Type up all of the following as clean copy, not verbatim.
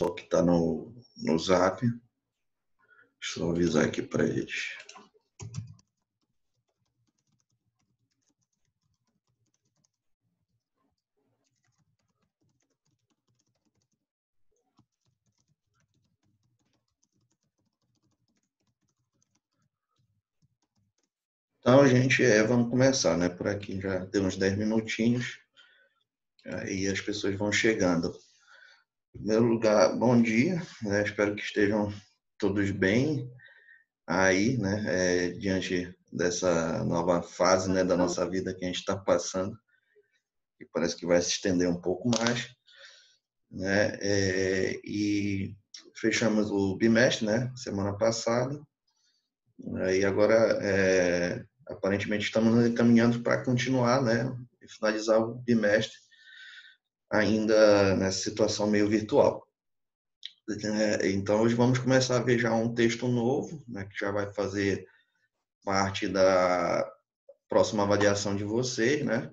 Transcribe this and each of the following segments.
pessoal que está no Zap. Deixa eu avisar aqui para eles. Então, gente, vamos começar, né? Por aqui já deu uns 10 minutinhos, aí as pessoas vão chegando. Em primeiro lugar, bom dia, né? Espero que estejam todos bem aí, né? Diante dessa nova fase, né, da nossa vida que a gente está passando, que parece que vai se estender um pouco mais, né? E fechamos o bimestre, né? Semana passada, e agora aparentemente estamos encaminhando para continuar, né? E finalizar o bimestre ainda nessa situação meio virtual. Então, hoje vamos começar a ver já um texto novo, né, que já vai fazer parte da próxima avaliação de vocês, né?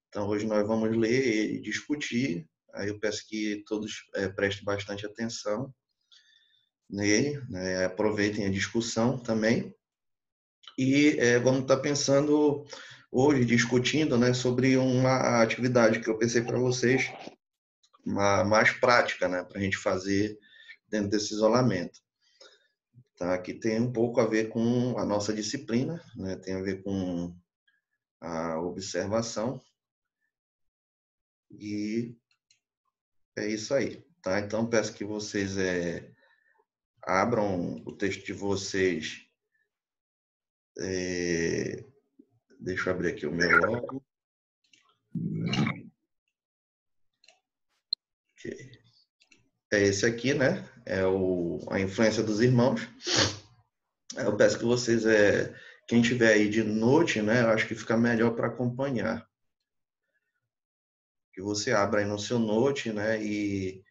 Então, hoje nós vamos ler e discutir. Aí eu peço que todos prestem bastante atenção nele, né? Aproveitem a discussão também. E vamos estar pensando hoje, discutindo, né, sobre uma atividade que eu pensei para vocês, uma mais prática, né, para a gente fazer dentro desse isolamento. Tá? Que tem um pouco a ver com a nossa disciplina, né, tem a ver com a observação, e é isso aí. Tá? Então, peço que vocês abram o texto de vocês. Deixa eu abrir aqui o meu logo. Okay. É esse aqui, né? É a influência dos irmãos. Eu peço que vocês, quem tiver aí de note, né? Eu acho que fica melhor para acompanhar. Que você abra aí no seu note, né? E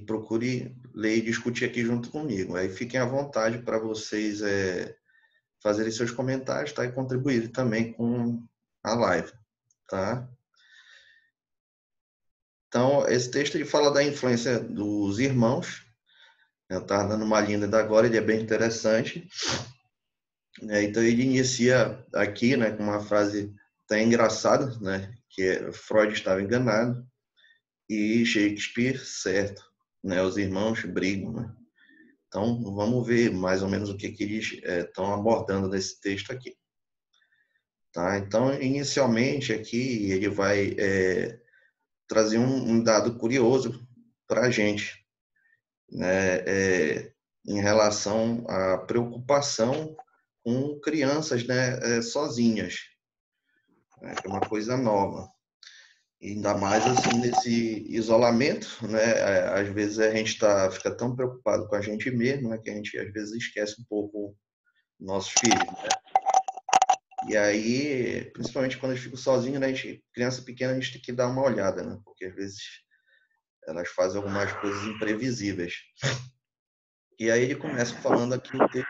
procure ler e discutir aqui junto comigo. Aí fiquem à vontade para vocês fazerem seus comentários, tá? E contribuírem também com a live, tá? Então, esse texto ele fala da influência dos irmãos. Eu estava dando uma linda da agora, ele é bem interessante. Então, ele inicia aqui, né, com uma frase até engraçada, né? Que Freud estava enganado e Shakespeare certo, né? Os irmãos brigam, né? Então, vamos ver mais ou menos o que eles estão abordando nesse texto aqui. Tá? Então, inicialmente aqui, ele vai trazer um dado curioso para a gente, né? Em relação à preocupação com crianças, né, sozinhas, né? Que é uma coisa nova. Ainda mais assim nesse isolamento, né? Às vezes a gente fica tão preocupado com a gente mesmo, né? Que a gente às vezes esquece um pouco nossos filhos, né? E aí, principalmente quando eu fico sozinho, né? Criança pequena, a gente tem que dar uma olhada, né? Porque às vezes elas fazem algumas coisas imprevisíveis. E aí ele começa falando aqui no texto,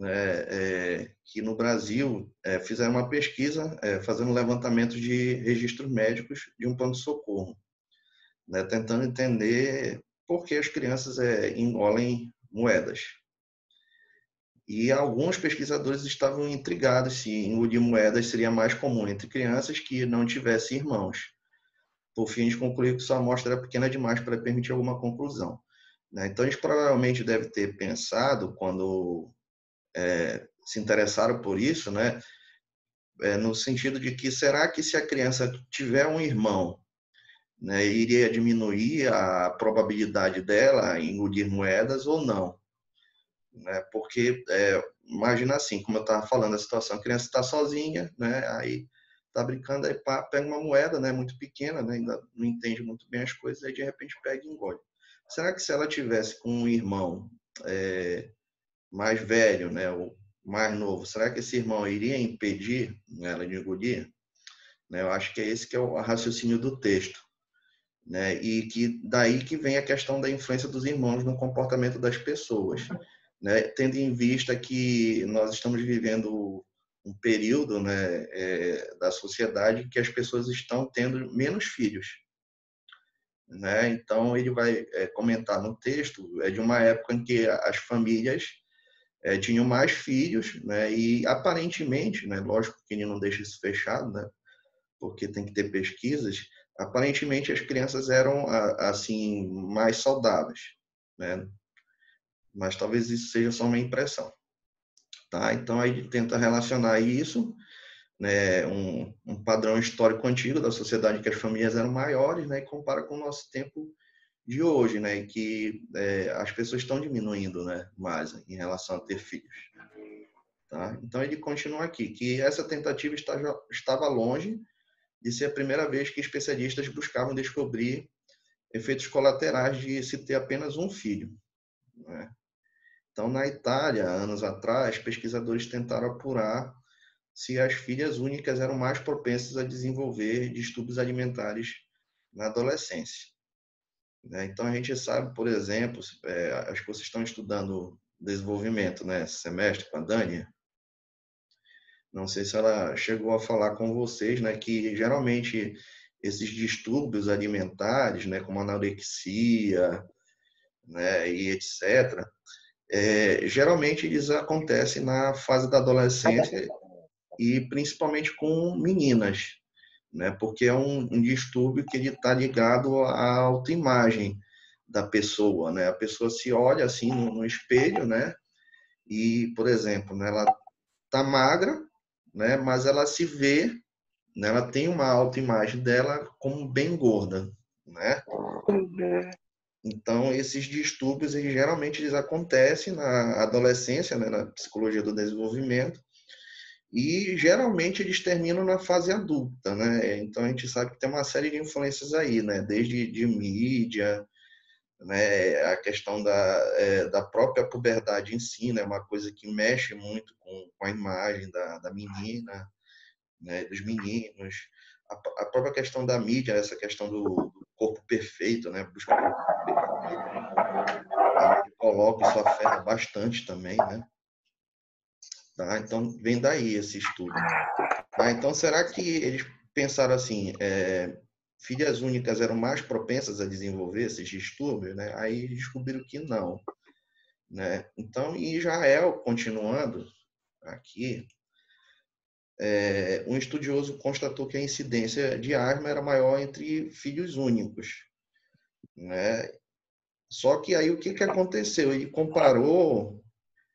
né, que no Brasil fizeram uma pesquisa fazendo um levantamento de registros médicos de um pronto-socorro, né, tentando entender por que as crianças engolem moedas. E alguns pesquisadores estavam intrigados se engolir moedas seria mais comum entre crianças que não tivessem irmãos, por fim de concluir que sua amostra era pequena demais para permitir alguma conclusão. Então, eles provavelmente devem ter pensado, quando se interessaram por isso, né, no sentido de que será que se a criança tiver um irmão, né, iria diminuir a probabilidade dela engolir moedas ou não? Né? Porque, imagina assim, como eu estava falando, a situação, a criança está sozinha, né, aí está brincando, aí pega uma moeda, né, muito pequena, né, ainda não entende muito bem as coisas, aí de repente pega e engole. Será que se ela tivesse com um irmão mais velho, né, ou mais novo, será que esse irmão iria impedir ela de engolir? Né, eu acho que é esse que é o raciocínio do texto, né, e que daí que vem a questão da influência dos irmãos no comportamento das pessoas, né, tendo em vista que nós estamos vivendo um período, né, da sociedade que as pessoas estão tendo menos filhos. né? Então, ele vai comentar no texto de uma época em que as famílias tinham mais filhos, né? E aparentemente, né? Lógico que ele não deixa isso fechado, né? Porque tem que ter pesquisas. Aparentemente, as crianças eram assim mais saudáveis, né? Mas talvez isso seja só uma impressão, tá? Então, aí ele tenta relacionar isso, né? Um padrão histórico antigo da sociedade em que as famílias eram maiores, né? E compara com o nosso tempo de hoje, né? E que as pessoas estão diminuindo, né? Mais em relação a ter filhos. Tá? Então ele continua aqui, que essa tentativa estava longe de ser a primeira vez que especialistas buscavam descobrir efeitos colaterais de se ter apenas um filho, né? Então, na Itália, anos atrás, pesquisadores tentaram apurar se as filhas únicas eram mais propensas a desenvolver distúrbios alimentares na adolescência, né? Então, a gente sabe, por exemplo, acho que vocês estão estudando desenvolvimento, né, esse semestre com a Dani. Não sei se ela chegou a falar com vocês, né, que geralmente esses distúrbios alimentares, né, como anorexia, né, e etc., geralmente eles acontecem na fase da adolescência e principalmente com meninas, né, porque é um distúrbio que ele está ligado à autoimagem da pessoa, né? A pessoa se olha assim no espelho, né, e, por exemplo, né, ela tá magra, né, mas ela se vê, né, ela tem uma autoimagem dela como bem gorda, né? Uhum. Então, esses distúrbios, geralmente, acontecem na adolescência, né, na psicologia do desenvolvimento, e geralmente eles terminam na fase adulta, né? Então, a gente sabe que tem uma série de influências aí, né? Desde de mídia, né? A questão da própria puberdade em si, né? Uma coisa que mexe muito com a imagem da menina, né, dos meninos, a própria questão da mídia, essa questão do corpo perfeito, né, busca pelo corpo perfeito, a mídia coloca, isso afeta bastante também, né? Tá? Então, vem daí esse estudo. Tá? Então, será que eles pensaram assim, filhas únicas eram mais propensas a desenvolver esses distúrbios, né? Aí descobriram que não, né? Então, em Israel, continuando aqui, um estudioso constatou que a incidência de asma era maior entre filhos únicos, né? Só que aí o que aconteceu? Ele comparou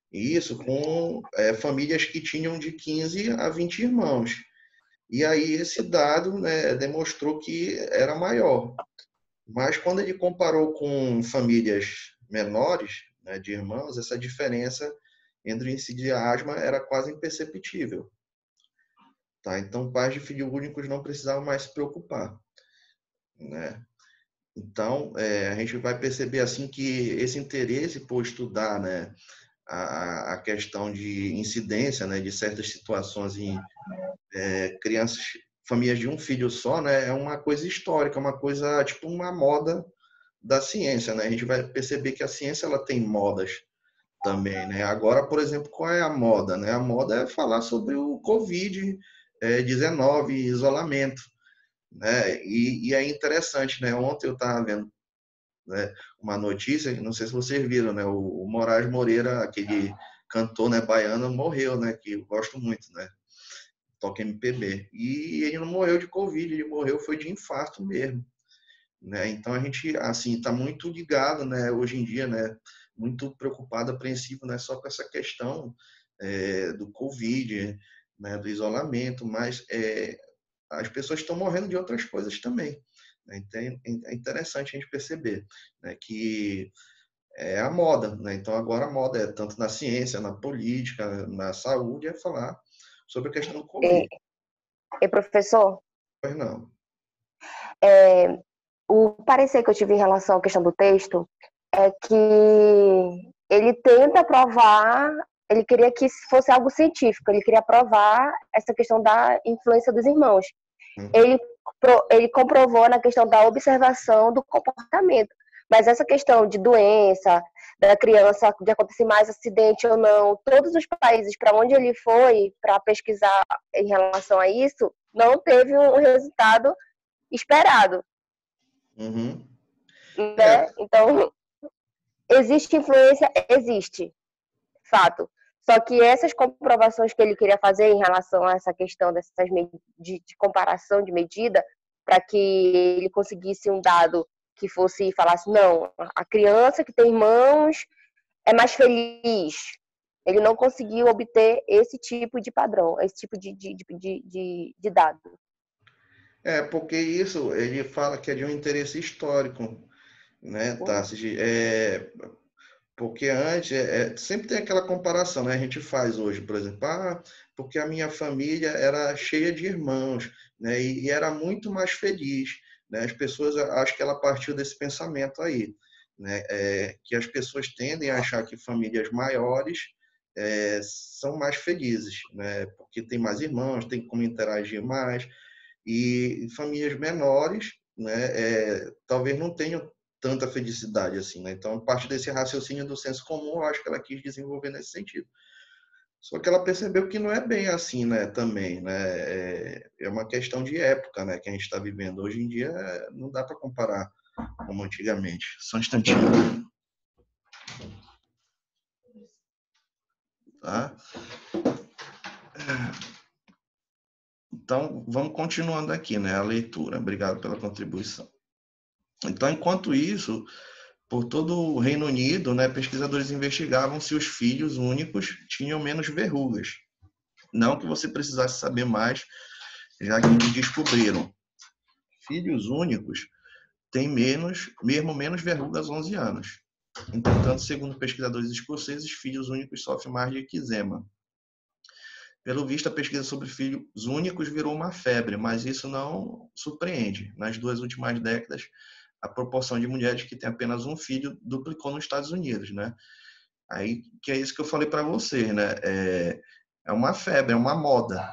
isso com famílias que tinham de 15 a 20 irmãos. E aí esse dado, né, demonstrou que era maior. Mas quando ele comparou com famílias menores, né, de irmãos, essa diferença entre o índice de asma era quase imperceptível. Tá? Então, pais de filhos únicos não precisavam mais se preocupar, né? Então, a gente vai perceber assim que esse interesse por estudar, né, a questão de incidência, né, de certas situações em crianças, famílias de um filho só, né, é uma coisa histórica, uma coisa tipo uma moda da ciência, né? A gente vai perceber que a ciência ela tem modas também, né? Agora, por exemplo, qual é a moda, né? A moda é falar sobre o Covid-19, isolamento, né? E é interessante, né? Ontem eu estava vendo, né, uma notícia, não sei se vocês viram, né? O Moraes Moreira, aquele cantor, né, baiano, morreu, né? Que eu gosto muito, né? Toca MPB. E ele não morreu de Covid, ele morreu foi de infarto mesmo, né? Então a gente assim está muito ligado, né? Hoje em dia, né? Muito preocupado, apreensivo, né? Só com essa questão do Covid, né? Do isolamento, mas as pessoas estão morrendo de outras coisas também, né? Então é interessante a gente perceber, né? Que é a moda, né? Então agora a moda é tanto na ciência, na política, na saúde, é falar sobre a questão do Covid. Professor, Pois não. o parecer que eu tive em relação à questão do texto é que ele tenta provar, ele queria que fosse algo científico, ele queria provar essa questão da influência dos irmãos. Uhum. Ele comprovou na questão da observação do comportamento, mas essa questão de doença, da criança, de acontecer mais acidente ou não, todos os países para onde ele foi para pesquisar em relação a isso, não teve um resultado esperado. Uhum. né? Então, existe influência? Existe, fato. Só que essas comprovações que ele queria fazer em relação a essa questão de comparação de medida, para que ele conseguisse um dado que fosse falasse, não, a criança que tem irmãos é mais feliz. Ele não conseguiu obter esse tipo de padrão, esse tipo de dado. Porque isso ele fala que é de um interesse histórico, né, Tassi? Porque antes, sempre tem aquela comparação, né? A gente faz hoje, por exemplo, porque a minha família era cheia de irmãos, né? E era muito mais feliz, né? As pessoas, acho que ela partiu desse pensamento aí, né? Que as pessoas tendem a achar que famílias maiores são mais felizes, né? Porque tem mais irmãos, tem como interagir mais, e famílias menores, né? Talvez não tenham tanta felicidade assim, né? Então, parte desse raciocínio do senso comum, eu acho que ela quis desenvolver nesse sentido. Só que ela percebeu que não é bem assim, né? Também, né? É uma questão de época, né? Que a gente está vivendo hoje em dia, não dá para comparar como antigamente. Só um instantinho, tá? Então, vamos continuando aqui, né? A leitura. Obrigado pela contribuição. Então, enquanto isso, por todo o Reino Unido, né, pesquisadores investigavam se os filhos únicos tinham menos verrugas. Não que você precisasse saber mais, já que eles descobriram. Filhos únicos têm mesmo menos verrugas aos 11 anos. Entretanto, segundo pesquisadores escoceses, filhos únicos sofrem mais de eczema. Pelo visto, a pesquisa sobre filhos únicos virou uma febre, mas isso não surpreende. Nas 2 últimas décadas, a proporção de mulheres que têm apenas um filho duplicou nos Estados Unidos, né? Aí, que é isso que eu falei para você, né? É uma febre, é uma moda,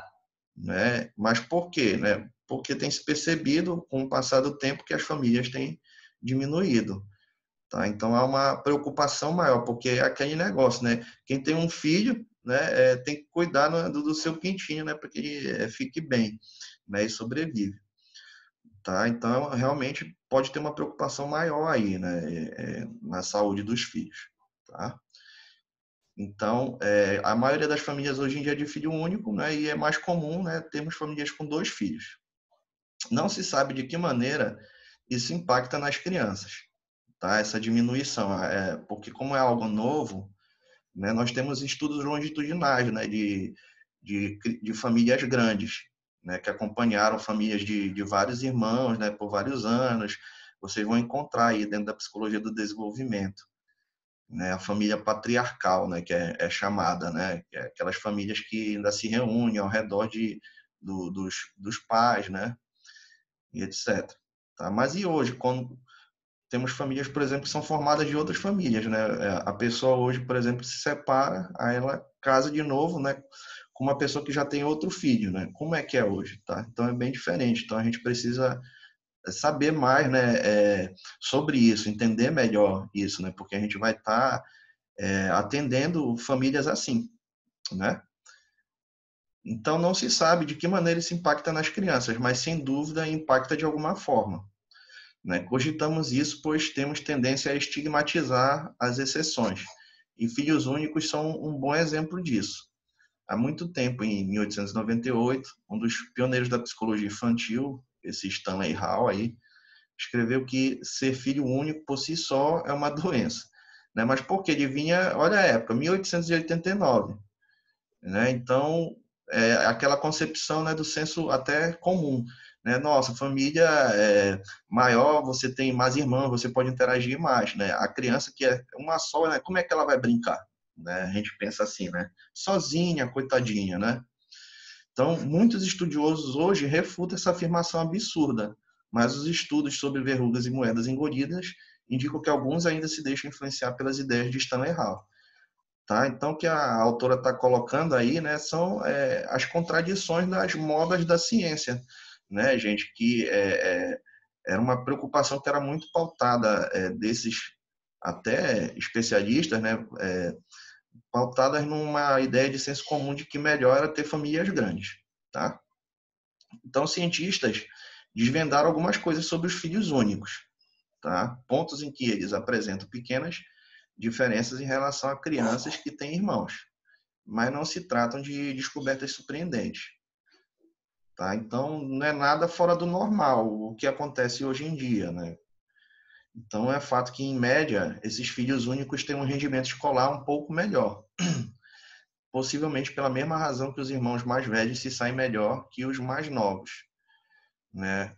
né? Mas por quê, né? Porque tem se percebido, com o passar do tempo, que as famílias têm diminuído, tá? Então, há uma preocupação maior, porque é aquele negócio, né? Quem tem um filho, né, tem que cuidar do seu pintinho, né? Para que ele fique bem, né? E sobrevive. Tá? Então, realmente pode ter uma preocupação maior aí, né, na saúde dos filhos. Tá? Então, a maioria das famílias hoje em dia é de filho único, né, e é mais comum, né, termos famílias com 2 filhos. Não se sabe de que maneira isso impacta nas crianças, tá? Essa diminuição, porque como é algo novo, né, nós temos estudos longitudinais, né, de famílias grandes, né, que acompanharam famílias de vários irmãos, né, por vários anos. Vocês vão encontrar aí dentro da psicologia do desenvolvimento, né, a família patriarcal, né, que é chamada, né, que é aquelas famílias que ainda se reúnem ao redor dos pais, né, e etc. Tá? Mas e hoje, quando temos famílias, por exemplo, que são formadas de outras famílias, né? A pessoa hoje, por exemplo, se separa, aí ela casa de novo, né? Com uma pessoa que já tem outro filho, né? Como é que é hoje, tá? Então é bem diferente. Então a gente precisa saber mais, né? Sobre isso, entender melhor isso, né? Porque a gente vai estar atendendo famílias assim, né? Então não se sabe de que maneira isso impacta nas crianças, mas sem dúvida impacta de alguma forma, né? Cogitamos isso, pois temos tendência a estigmatizar as exceções, e filhos únicos são um bom exemplo disso. Há muito tempo, em 1898, um dos pioneiros da psicologia infantil, esse Stanley Hall, aí, escreveu que ser filho único por si só é uma doença. Né? Mas por que? Ele vinha, olha a época, 1889. Né? Então, aquela concepção, né, do senso até comum, né? Nossa, família maior, você tem mais irmãos, você pode interagir mais, né? A criança que é uma só, né, como é que ela vai brincar? Né? A gente pensa assim, né? Sozinha, coitadinha, né? Então, muitos estudiosos hoje refutam essa afirmação absurda, mas os estudos sobre verrugas e moedas engolidas indicam que alguns ainda se deixam influenciar pelas ideias de Stanley Hall. Tá? Então, o que a autora está colocando aí, né, são as contradições das modas da ciência, né, gente, que era uma preocupação que era muito pautada desses até especialistas, né, pautadas numa ideia de senso comum de que melhor era ter famílias grandes. Tá? Então, cientistas desvendaram algumas coisas sobre os filhos únicos. tá? Pontos em que eles apresentam pequenas diferenças em relação a crianças que têm irmãos, mas não se tratam de descobertas surpreendentes, tá? Então, não é nada fora do normal o que acontece hoje em dia, né? Então, é fato que, em média, esses filhos únicos têm um rendimento escolar um pouco melhor. Possivelmente pela mesma razão que os irmãos mais velhos se saem melhor que os mais novos, né?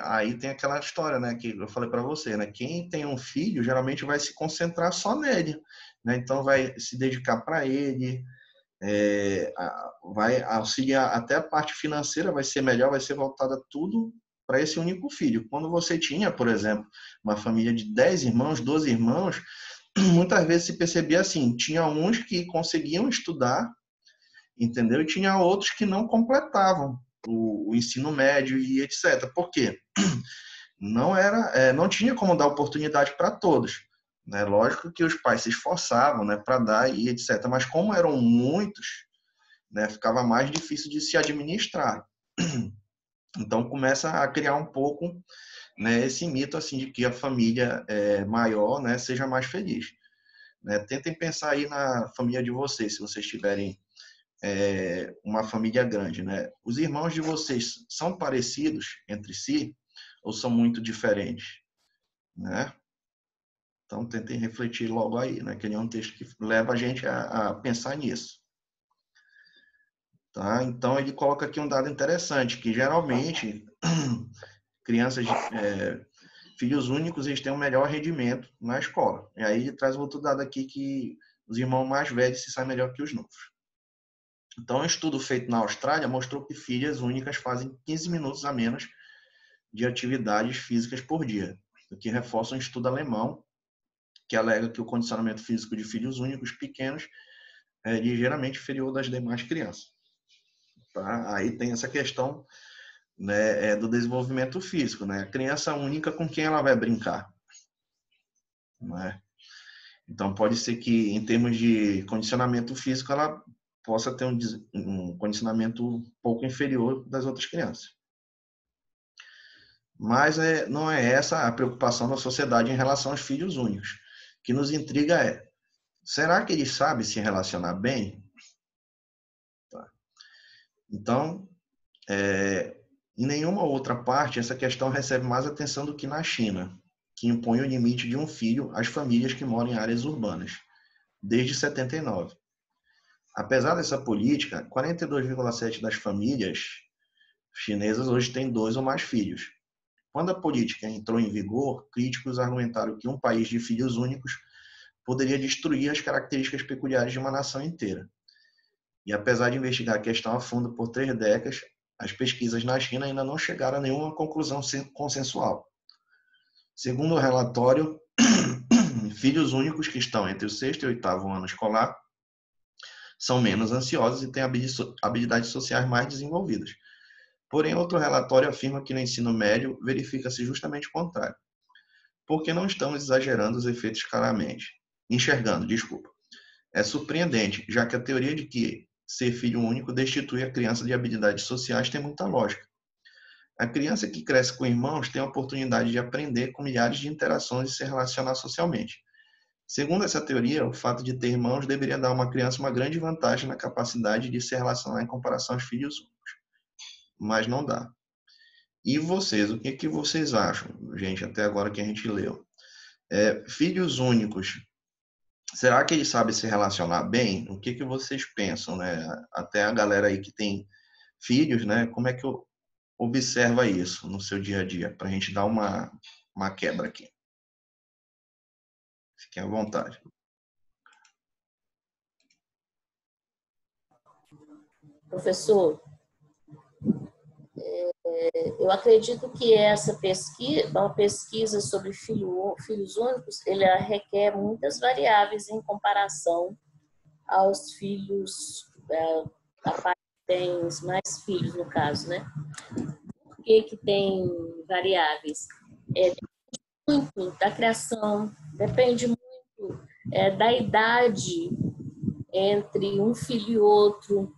Aí tem aquela história, né, que eu falei para você, né? Quem tem um filho geralmente vai se concentrar só nele, né? Então vai se dedicar para ele, vai auxiliar até a parte financeira, vai ser melhor, vai ser voltada tudo para esse único filho. Quando você tinha, por exemplo, uma família de 10 irmãos, 12 irmãos, muitas vezes se percebia assim, tinha uns que conseguiam estudar, entendeu? E tinha outros que não completavam o ensino médio e etc. Por quê? Não tinha como dar oportunidade para todos, né? Lógico que os pais se esforçavam, né, para dar e etc. Mas como eram muitos, né, ficava mais difícil de se administrar. Então começa a criar um pouco, né, esse mito assim de que a família maior, né, seja mais feliz, né? Tentem pensar aí na família de vocês, se vocês tiverem uma família grande, né? Os irmãos de vocês são parecidos entre si ou são muito diferentes, né? Então tentem refletir logo aí, né? Que é um texto que leva a gente a pensar nisso, tá? Então ele coloca aqui um dado interessante, que geralmente crianças, filhos únicos, eles têm um melhor rendimento na escola. E aí ele traz outro dado aqui que os irmãos mais velhos se saem melhor que os novos. Então, um estudo feito na Austrália mostrou que filhas únicas fazem 15 minutos a menos de atividades físicas por dia, o que reforça um estudo alemão que alega que o condicionamento físico de filhos únicos pequenos é ligeiramente inferior das demais crianças. Tá? Aí tem essa questão, né, do desenvolvimento físico, né? A criança única, com quem ela vai brincar, né? Então, pode ser que, em termos de condicionamento físico, ela possa ter um condicionamento um pouco inferior das outras crianças. Mas não é essa a preocupação da sociedade em relação aos filhos únicos. O que nos intriga será que eles sabem se relacionar bem? Tá. Então, em nenhuma outra parte, essa questão recebe mais atenção do que na China, que impõe o limite de um filho às famílias que moram em áreas urbanas, desde 79. Apesar dessa política, 42,7% das famílias chinesas hoje têm 2 ou mais filhos. Quando a política entrou em vigor, críticos argumentaram que um país de filhos únicos poderia destruir as características peculiares de uma nação inteira. E apesar de investigar a questão a fundo por 3 décadas, as pesquisas na China ainda não chegaram a nenhuma conclusão consensual. Segundo o relatório, filhos únicos que estão entre o 6º e 8º ano escolar são menos ansiosos e têm habilidades sociais mais desenvolvidas. Porém, outro relatório afirma que no ensino médio verifica-se justamente o contrário. Porque não estamos exagerando os efeitos enxergando. É surpreendente, já que a teoria de que ser filho único destitui a criança de habilidades sociais tem muita lógica. A criança que cresce com irmãos tem a oportunidade de aprender com milhares de interações e se relacionar socialmente. Segundo essa teoria, o fato de ter irmãos deveria dar a uma criança uma grande vantagem na capacidade de se relacionar em comparação aos filhos únicos. Mas não dá. E vocês, o que vocês acham, gente, até agora que a gente leu? Filhos únicos, será que eles sabem se relacionar bem? O que vocês pensam, né? Até a galera aí que tem filhos, né? Como é que observa isso no seu dia a dia? Para a gente dar uma quebra aqui. Fiquem à vontade. Professor, eu acredito que essa pesquisa, uma pesquisa sobre filhos únicos, ela requer muitas variáveis em comparação aos filhos, a parte que tem mais filhos, no caso, né? Por que tem variáveis? Depende muito da criação, depende muito da idade entre um filho e outro.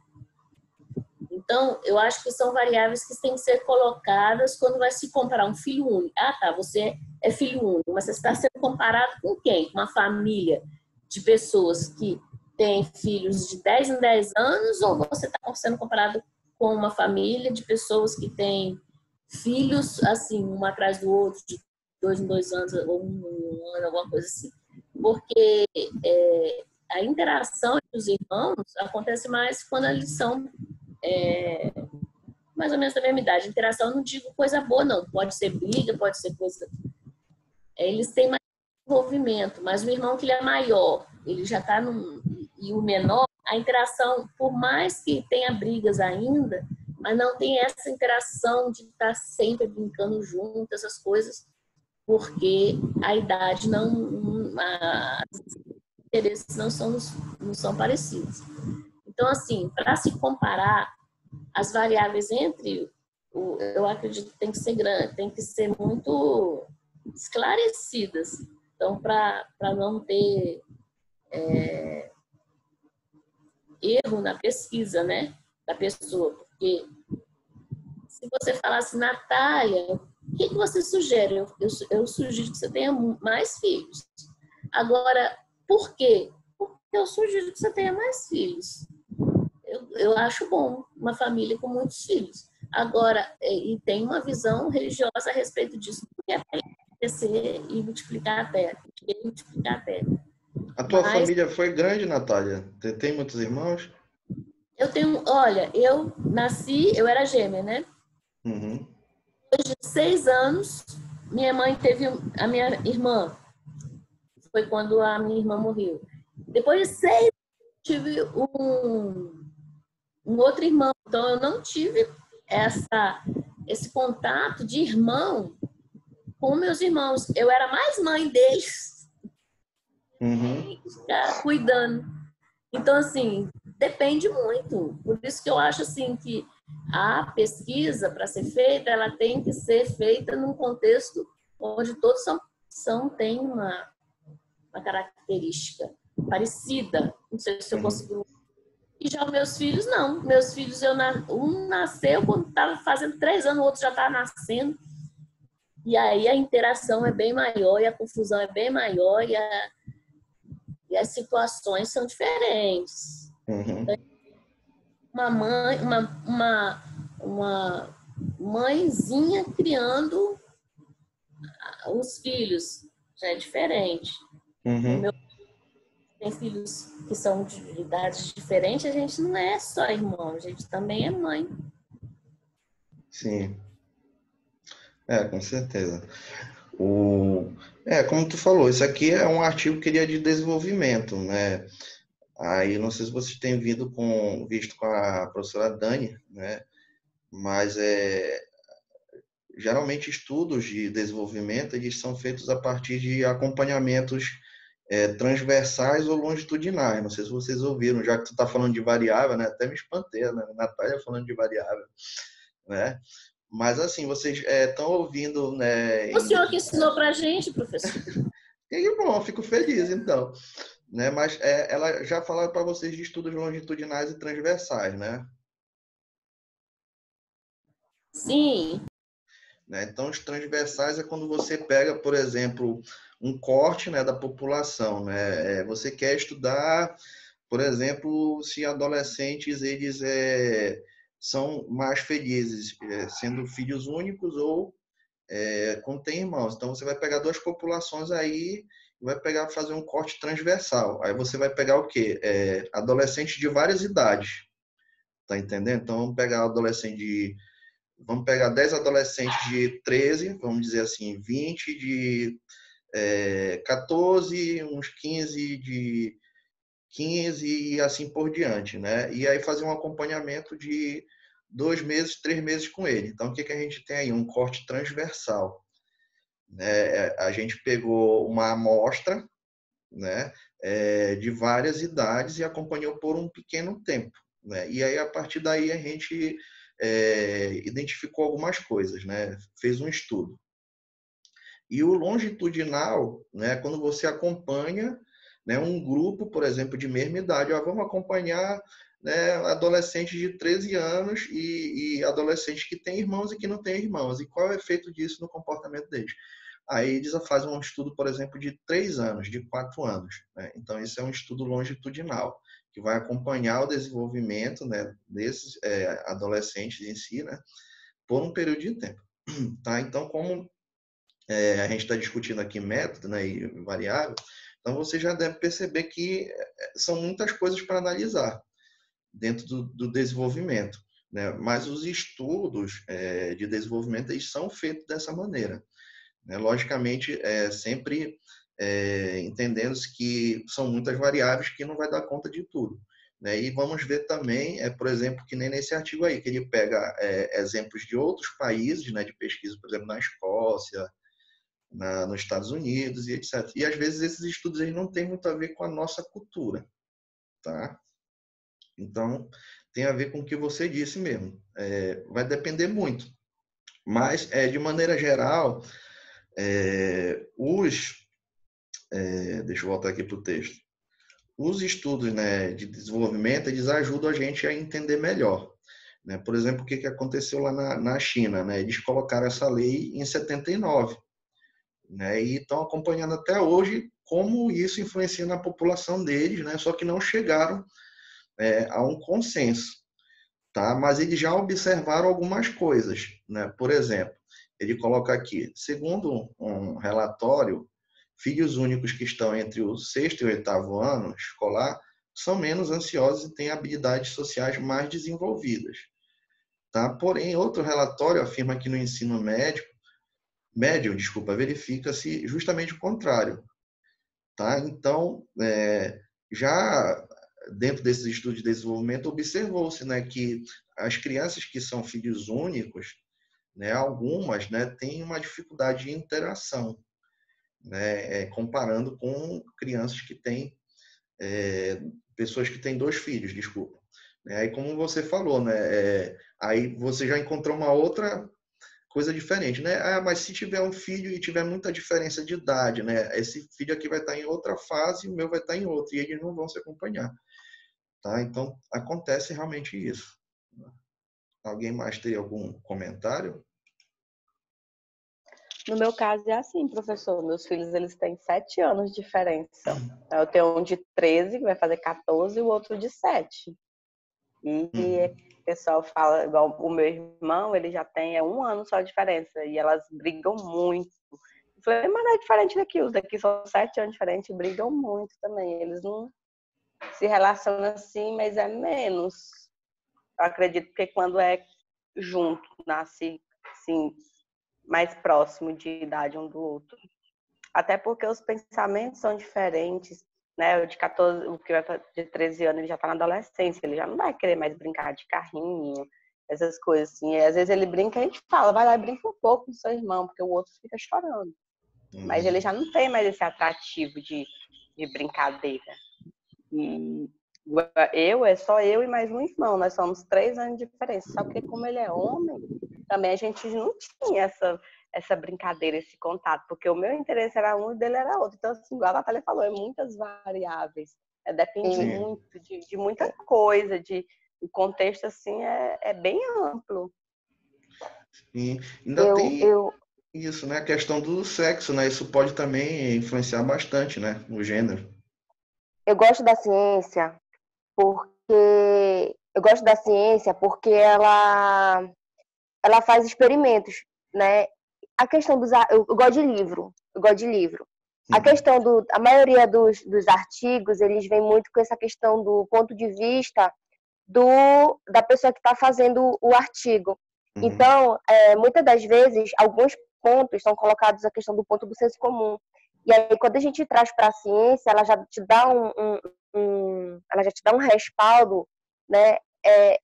Então, eu acho que são variáveis que têm que ser colocadas quando vai se comparar um filho único. Ah, tá, você é filho único, mas você está sendo comparado com quem? Com uma família de pessoas que têm filhos de 10 em 10 anos, ou você está sendo comparado com uma família de pessoas que têm filhos, assim, um atrás do outro, de 2 em 2 anos, ou um ano, alguma coisa assim. Porque a interação entre os irmãos acontece mais quando eles são mais ou menos da mesma idade. Interação, eu não digo coisa boa, não. Pode ser briga, pode ser coisa... Eles têm mais envolvimento, mas o irmão que ele é maior, ele já está num... E o menor, a interação, por mais que tenha brigas ainda, mas não tem essa interação de estar sempre brincando junto, essas coisas, porque a idade não... Os interesses não são parecidos. Então, assim, para se comparar, as variáveis eu acredito que tem que ser grande, tem que ser muito esclarecidas. Então, para não ter erro na pesquisa, né, da pessoa. Porque se você falasse, Natália, o que você sugere? Eu sugiro que você tenha mais filhos. Agora, por quê? Porque eu sugiro que você tenha mais filhos. Eu acho bom uma família com muitos filhos. Agora, e tem uma visão religiosa a respeito disso, porque é para crescer e multiplicar a terra. A tua Mas família foi grande, Natália? Tem muitos irmãos? eu tenho, olha, eu nasci, eu era gêmea, né? Uhum. Depois de 6 anos, minha mãe teve a minha irmã. Foi quando a minha irmã morreu. Depois de 6, tive um outro irmão. Então, eu não tive esse contato de irmão com meus irmãos. Eu era mais mãe deles, ficar cuidando. Então, assim, depende muito. Por isso que eu acho assim que a pesquisa, para ser feita, ela tem que ser feita num contexto onde todos têm uma característica parecida. Não sei se eu consigo. E já os meus filhos, não. Meus filhos, um nasceu quando estava fazendo 3 anos, o outro já estava nascendo. E aí a interação é bem maior, e a confusão é bem maior, e as situações são diferentes. Uhum. Uma mãezinha criando os filhos já é diferente. Uhum. Tem filhos que são de idades diferentes, a gente não é só irmão, a gente também é mãe. Sim. Com certeza. Como tu falou, isso aqui é um artigo que ele é de desenvolvimento, né? Aí não sei se vocês têm visto com a professora Dani, né? Mas geralmente estudos de desenvolvimento eles são feitos a partir de acompanhamentos transversais ou longitudinais. Não sei se vocês ouviram, já que tu está falando de variável, né? Até me espantei, né? Natália falando de variável, né? Mas assim, vocês estão ouvindo, né? O senhor que ensinou para a gente, professor? E bom, fico feliz então, né? Mas ela já falaram para vocês de estudos longitudinais e transversais, né? Sim. Né? Então, os transversais é quando você pega, por exemplo, um corte, né, da população, né? Você quer estudar, por exemplo, se adolescentes eles são mais felizes sendo filhos únicos ou quando tem irmãos. Então, você vai pegar duas populações aí e vai fazer um corte transversal. Aí você vai pegar o quê? Adolescentes de várias idades. Tá entendendo? Então, vamos pegar 10 adolescentes de 13, vamos dizer assim, 20 de 14, uns 15 de 15 e assim por diante, né? E aí fazer um acompanhamento de 2 meses, 3 meses com ele. Então, o que a gente tem aí? Um corte transversal, né? A gente pegou uma amostra, né, de várias idades e acompanhou por um pequeno tempo, né? E aí, a partir daí, a gente identificou algumas coisas, né? Fez um estudo. E o longitudinal, né, quando você acompanha, né, um grupo, por exemplo, de mesma idade, vamos acompanhar, né, adolescentes de 13 anos e adolescentes que têm irmãos e que não têm irmãos. E qual é o efeito disso no comportamento deles? Aí eles fazem um estudo, por exemplo, de 3 anos, de 4 anos, né? Então, esse é um estudo longitudinal, que vai acompanhar o desenvolvimento, né, desses adolescentes em si, né, por um período de tempo. Tá? Então, como a gente está discutindo aqui método, né, e variável, então você já deve perceber que são muitas coisas para analisar dentro do desenvolvimento, né? Mas os estudos de desenvolvimento eles são feitos dessa maneira, né? Logicamente, sempre entendendo que são muitas variáveis que não vai dar conta de tudo, né? E vamos ver também, por exemplo, que nem nesse artigo aí, que ele pega exemplos de outros países, né, de pesquisa, por exemplo, na Escócia, nos Estados Unidos e etc. E às vezes esses estudos aí não têm muito a ver com a nossa cultura, tá? Então, tem a ver com o que você disse mesmo. Vai depender muito. Mas, de maneira geral, deixa eu voltar aqui para o texto. Os estudos, né, de desenvolvimento, eles ajudam a gente a entender melhor, né? Por exemplo, o que aconteceu lá na China, né? Eles colocaram essa lei em 79, né? E estão acompanhando até hoje como isso influencia na população deles, né? Só que não chegaram a um consenso, tá? Mas eles já observaram algumas coisas, né? Por exemplo, ele coloca aqui, segundo um relatório, filhos únicos que estão entre o 6º e o 8º ano escolar são menos ansiosos e têm habilidades sociais mais desenvolvidas, tá? Porém, outro relatório afirma que no ensino médio, verifica-se justamente o contrário, tá? Então, já dentro desses estudos de desenvolvimento, observou-se, né, que as crianças que são filhos únicos, né, algumas, né, têm uma dificuldade de interação, né, comparando com crianças que têm, pessoas que têm 2 filhos, desculpa. Aí, como você falou, né, aí você já encontrou uma outra coisa diferente, né? Mas se tiver um filho e tiver muita diferença de idade, né, esse filho aqui vai estar em outra fase e o meu vai estar em outra, e eles não vão se acompanhar. Tá? Então, acontece realmente isso. Alguém mais tem algum comentário? No meu caso é assim, professor. Meus filhos, eles têm 7 anos de diferença. Eu tenho um de 13, que vai fazer 14, e o outro de 7. E o pessoal fala, igual o meu irmão, ele já tem 1 ano só de diferença. E elas brigam muito. Eu falei, mas não é diferente daqui. Os daqui são 7 anos diferentes, brigam muito também. Eles não se relacionam assim, mas é menos. Eu acredito que quando é junto, nasce assim, mais próximo de idade um do outro. Até porque os pensamentos são diferentes, né? O de 14, o que vai de 13 anos, ele já tá na adolescência, ele já não vai querer mais brincar de carrinho, essas coisas assim. E às vezes ele brinca e a gente fala, vai lá e brinca um pouco com seu irmão, porque o outro fica chorando. Mas ele já não tem mais esse atrativo de brincadeira. E é só eu e mais um irmão, nós somos 3 anos de diferença. Só que como ele é homem, também a gente não tinha essa brincadeira, esse contato, porque o meu interesse era um e o dele era outro. Então, assim, igual a Natália falou, é muitas variáveis. Depende muito de muita coisa, o contexto, assim, é bem amplo. Sim. Ainda tem isso, né? A questão do sexo, né? Isso pode também influenciar bastante, né? No gênero. Eu gosto da ciência porque ela faz experimentos, né? A questão eu gosto de livro, A questão a maioria dos artigos, eles vêm muito com essa questão do ponto de vista da pessoa que está fazendo o artigo. Então, muitas das vezes, alguns pontos são colocados a questão do ponto do senso comum. E aí, quando a gente traz para a ciência, ela já te dá ela já te dá um respaldo, né,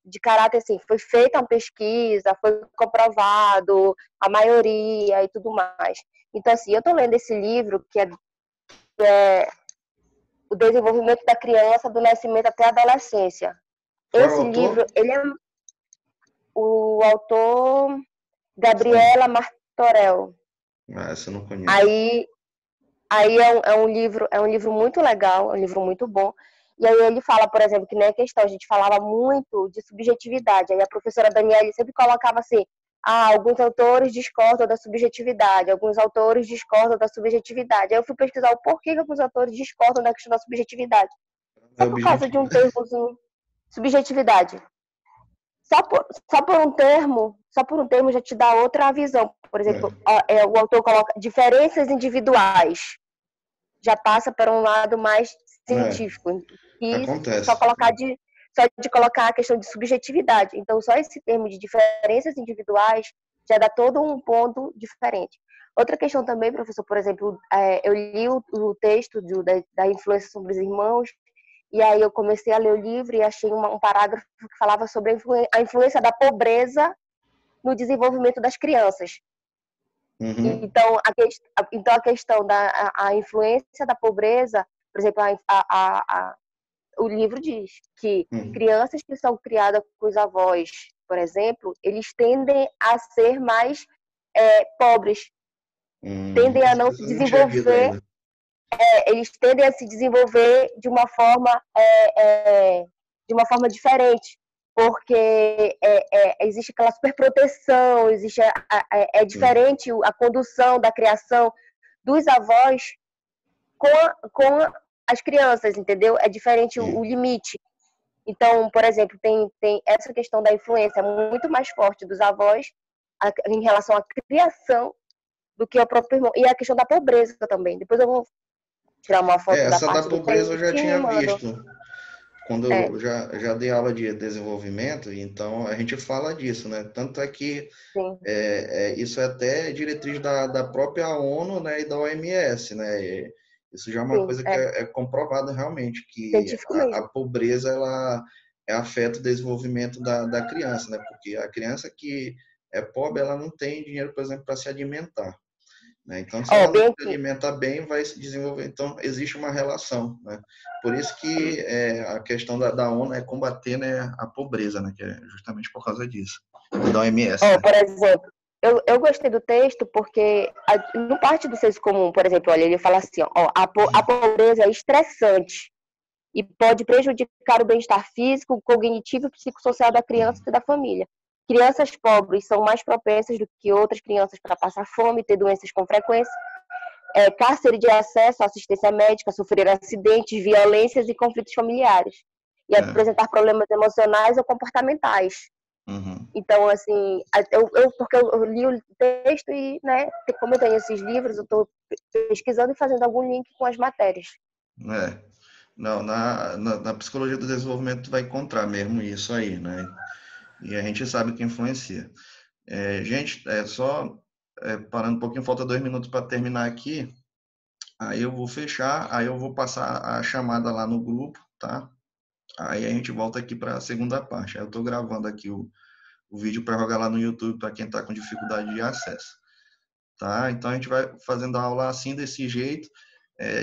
de caráter assim, foi feita uma pesquisa, foi comprovado, a maioria e tudo mais. Então, assim, eu estou lendo esse livro que é O Desenvolvimento da Criança, do Nascimento até a Adolescência. Esse livro, ele é o autor Gabriela Martorell. Essa eu não conheço. Aí é um livro muito legal, é um livro muito bom. E aí ele fala, por exemplo, que nem a questão, a gente falava muito de subjetividade. Aí a professora Daniela sempre colocava assim, alguns autores discordam da subjetividade, alguns autores discordam da subjetividade. Aí eu fui pesquisar o porquê que alguns autores discordam da questão da subjetividade. É Só por causa de um objetivo. termozinho, subjetividade. Só por um termo já te dá outra visão. Por exemplo, o autor coloca diferenças individuais. Já passa para um lado mais científico. E Acontece. só de colocar a questão de subjetividade. Então, só esse termo de diferenças individuais já dá todo um ponto diferente. Outra questão também, professor, por exemplo, eu li o texto da influência sobre os irmãos, e aí eu comecei a ler o livro e achei um parágrafo que falava sobre a influência da pobreza no desenvolvimento das crianças. Uhum. Então, a questão da influência da pobreza, por exemplo, o livro diz que crianças que são criadas com os avós, por exemplo, eles tendem a ser mais pobres, tendem a não se desenvolver, eles tendem a se desenvolver de uma forma diferente, porque existe aquela superproteção, existe é diferente a condução da criação dos avós com as crianças, entendeu? É diferente o limite. Então, por exemplo, tem essa questão da influência muito mais forte dos avós em relação à criação do que ao próprio irmão. E a questão da pobreza também. Depois eu vou tirar uma foto da Essa da parte do pobreza eu já texto e tinha mando. visto. Quando eu já dei aula de desenvolvimento, então a gente fala disso, né? Tanto é que isso é até diretriz da própria ONU, né, e da OMS, né? Isso já é uma coisa que é comprovada realmente, que científico mesmo. a pobreza ela afeta o desenvolvimento da criança, né? Porque a criança que é pobre, ela não tem dinheiro, por exemplo, para se alimentar. Né? Então, se ela não se alimenta bem, vai se desenvolver. Então, existe uma relação. Né? Por isso que a questão da ONU é combater, né, a pobreza, né? Que é justamente por causa disso. Da OMS. Né? Por exemplo, eu gostei do texto porque, no parte do senso comum, por exemplo, olha, ele fala assim, a pobreza é estressante e pode prejudicar o bem-estar físico, cognitivo e psicossocial da criança e da família. Crianças pobres são mais propensas do que outras crianças para passar fome, ter doenças com frequência, cárcere de acesso à assistência médica, sofrer acidentes, violências e conflitos familiares, e apresentar problemas emocionais ou comportamentais. Então, assim, porque eu li o texto e, né, como eu tenho esses livros, eu estou pesquisando e fazendo algum link com as matérias. Não, na psicologia do desenvolvimento tu vai encontrar mesmo isso aí, né? E a gente sabe que influencia. Gente, só parando um pouquinho, falta 2 minutos para terminar aqui. Aí eu vou fechar, aí eu vou passar a chamada lá no grupo, tá? Aí a gente volta aqui para a segunda parte. Aí eu estou gravando aqui o vídeo para jogar lá no YouTube para quem está com dificuldade de acesso. Tá? Então a gente vai fazendo a aula assim, desse jeito,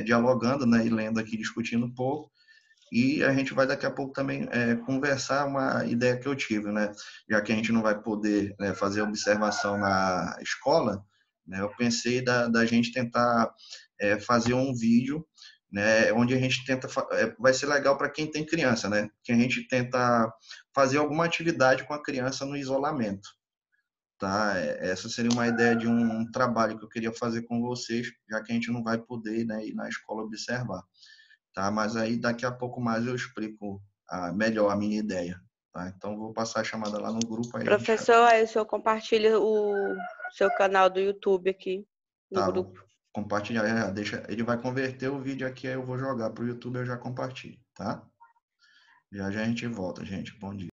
dialogando, né? E lendo aqui, discutindo um pouco. E a gente vai daqui a pouco também conversar uma ideia que eu tive, né? Já que a gente não vai poder fazer observação na escola, né? Eu pensei da gente tentar fazer um vídeo, né? Onde a gente tenta, vai ser legal para quem tem criança, né? Que a gente tenta fazer alguma atividade com a criança no isolamento, tá? Essa seria uma ideia de um trabalho que eu queria fazer com vocês, já que a gente não vai poder, né, ir na escola observar. Tá? Mas aí daqui a pouco mais eu explico melhor a minha ideia. Tá? Então vou passar a chamada lá no grupo. Aí professor, aí o senhor compartilha o seu canal do YouTube aqui no grupo. Vou compartilhar, deixa, ele vai converter o vídeo aqui, aí eu vou jogar para o YouTube, eu já compartilho, tá? Já a gente volta, gente. Bom dia.